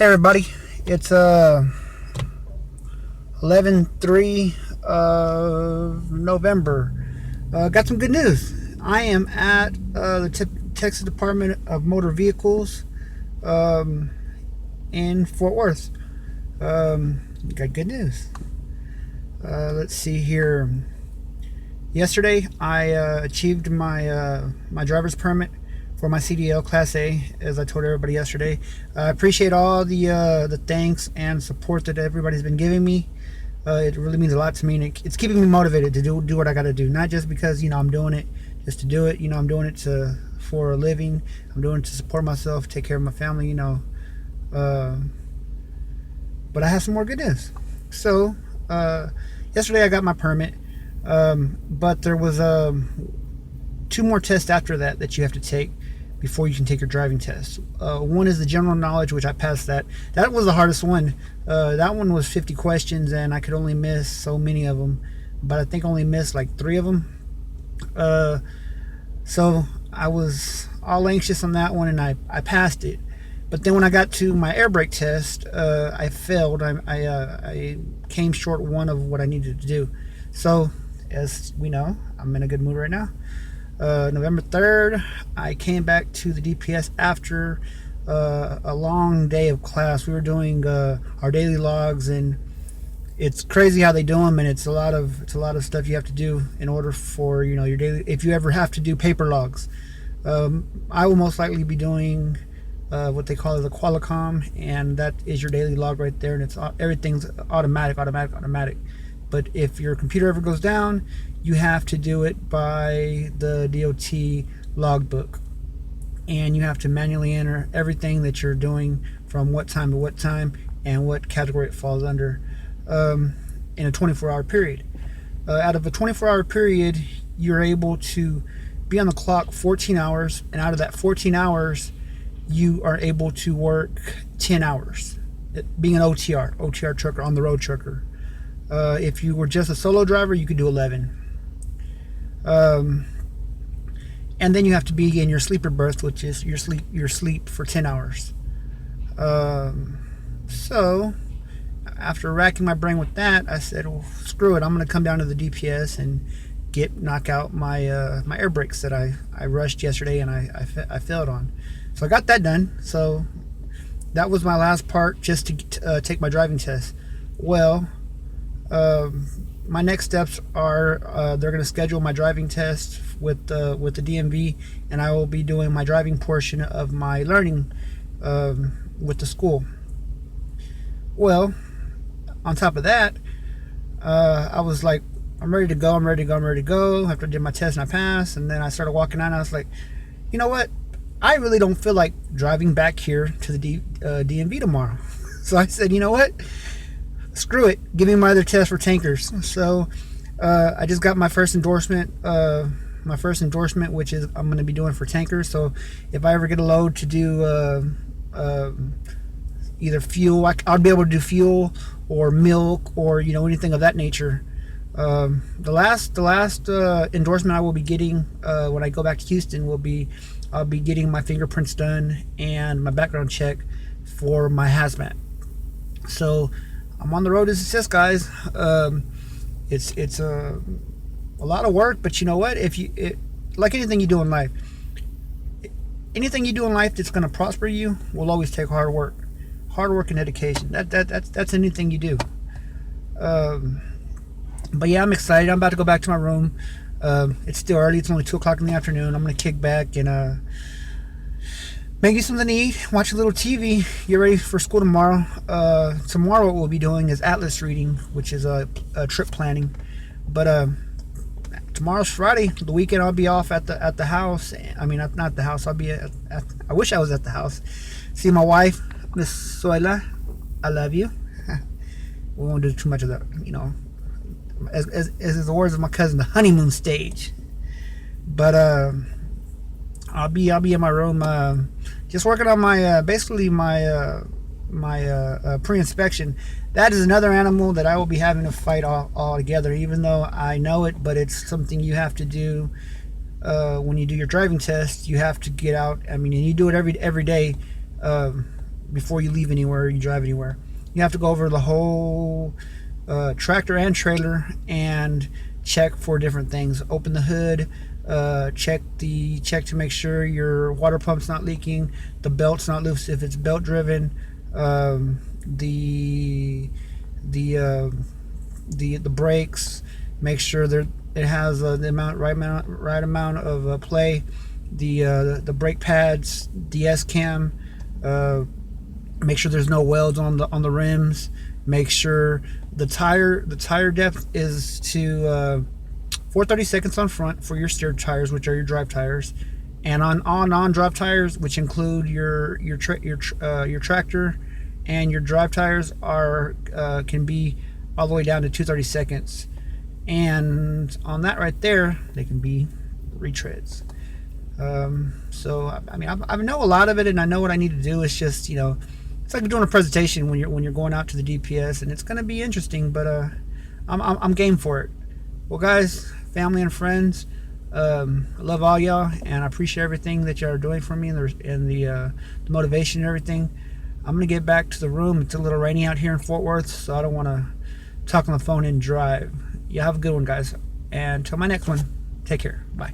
Hey everybody, it's 11/3 of November. Got some good news. I am at the Texas Department of Motor Vehicles in Fort Worth. Got good news. Let's see here. Yesterday, I achieved my driver's permit for my CDL Class A, as I told everybody yesterday. I appreciate all the thanks and support that everybody's been giving me. It really means a lot to me, and it's keeping me motivated to do what I got to do. Not just because I'm doing it just to do it. I'm doing it for a living. I'm doing it to support myself, take care of my family. But I have some more good news. So yesterday I got my permit, but there was 2 more tests after that you have to take before you can take your driving test. One is the general knowledge, which I passed that. That was the hardest one. That one was 50 questions, and I could only miss so many of them. But I think I only missed like 3 of them. So I was all anxious on that one, and I passed it. But then when I got to my air brake test, I failed. I came short one of what I needed to do. So, as we know, I'm in a good mood right now. November 3rd, I came back to the DPS after a long day of class. We were doing our daily logs, and it's crazy how they do them, and it's a lot of stuff you have to do in order for your daily. If you ever have to do paper logs, I will most likely be doing what they call the Qualicom, and that is your daily log right there, and everything's automatic. But if your computer ever goes down, you have to do it by the DOT logbook, and you have to manually enter everything that you're doing from what time to what time and what category it falls under in a 24-hour period. Out of a 24-hour period, you're able to be on the clock 14 hours, and out of that 14 hours, you are able to work 10 hours, being an OTR trucker, on the road trucker. If you were just a solo driver, you could do 11. And then you have to be in your sleeper berth, which is your sleep for 10 hours. So after racking my brain with that, I said, well, screw it, I'm going to come down to the DPS and knock out my my air brakes that I rushed yesterday and I failed on. So I got that done. So that was my last part, just to take my driving test. Well, my next steps are they're going to schedule my driving test with the DMV, and I will be doing my driving portion of my learning with the school. Well, on top of that, I was like, I'm ready to go. After I did my test and I passed, and then I started walking out, and I was like, you know what? I really don't feel like driving back here to the DMV tomorrow. So I said, you know what? Screw it. Give me my other test for tankers. So I just got my first endorsement. Which is I'm going to be doing for tankers. So if I ever get a load to do either fuel, I'll be able to do fuel or milk or anything of that nature. The last endorsement I will be getting when I go back to Houston I'll be getting my fingerprints done and my background check for my hazmat. So I'm on the road as it says, guys. It's a lot of work, but you know what? Like anything you do in life, that's going to prosper you will always take hard work and dedication. That's anything you do. But yeah, I'm excited. I'm about to go back to my room. It's still early. It's only 2 o'clock in the afternoon. I'm going to kick back and make you something to eat, watch a little TV, get ready for school tomorrow. Tomorrow what we'll be doing is atlas reading, which is a trip planning. But tomorrow's Friday. The weekend I'll be off at the house. I mean, not the house. I'll be I wish I was at the house. See my wife, Miss Soyla. I love you. We won't do too much of that, as is the words of my cousin, the honeymoon stage. But I'll be in my room, just working on my my pre-inspection. That is another animal that I will be having to fight all together, even though I know it. But it's something you have to do when you do your driving test. You have to get out. I mean, and you do it every day. before you leave anywhere, you drive anywhere. You have to go over the whole tractor and trailer and check for different things. Open the hood, check to make sure your water pump's not leaking, the belt's not loose if it's belt driven, the brakes, make sure it has the right amount of play, the brake pads, the S cam, make sure there's no welds on the rims, make sure the tire depth is to 4/32 on front for your steer tires, which are your drive tires, and on non-drive tires, which include your tractor and your drive tires, can be all the way down to 2/32, and on that right there they can be retreads. So I mean, I know a lot of it, and I know what I need to do. It's just, it's like doing a presentation when you're going out to the DPS, and it's going to be interesting, but I'm game for it. Well, guys, family and friends, I love all y'all, and I appreciate everything that y'all are doing for me, and the motivation and everything. I'm gonna get back to the room. It's a little rainy out here in Fort Worth, so I don't want to talk on the phone and drive. You have a good one, guys, and until my next one, take care. Bye.